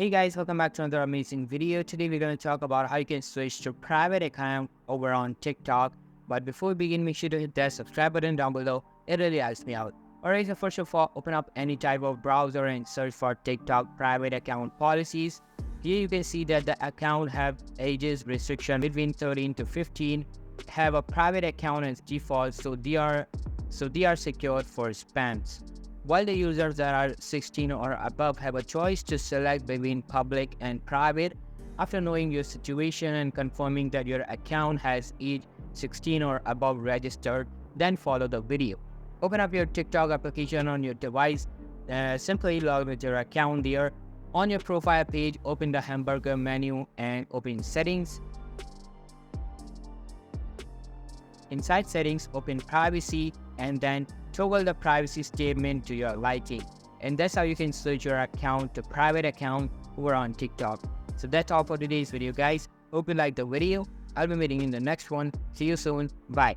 Hey guys, welcome back to another amazing video. Today we're going to talk about how you can switch to private account over on TikTok. But before we begin, make sure to hit that subscribe button down below. It really helps me out. Alright, so first of all, open up any type of browser and search for TikTok private account policies. Here you can see that the account have ages restriction between 13 to 15, have a private account as default, so they are secured for spams. While the users that are 16 or above have a choice to select between public and private. After knowing your situation and confirming that your account has age 16 or above registered, then follow the video. Open up your TikTok application on your device. Simply log with your account there. On your profile page, open the hamburger menu and open settings. Inside settings, open privacy and then toggle the privacy statement to your liking. And that's how you can switch your account to private account over on TikTok. So that's all for today's video, guys. Hope you liked the video. I'll be meeting you in the next one. See you soon. Bye.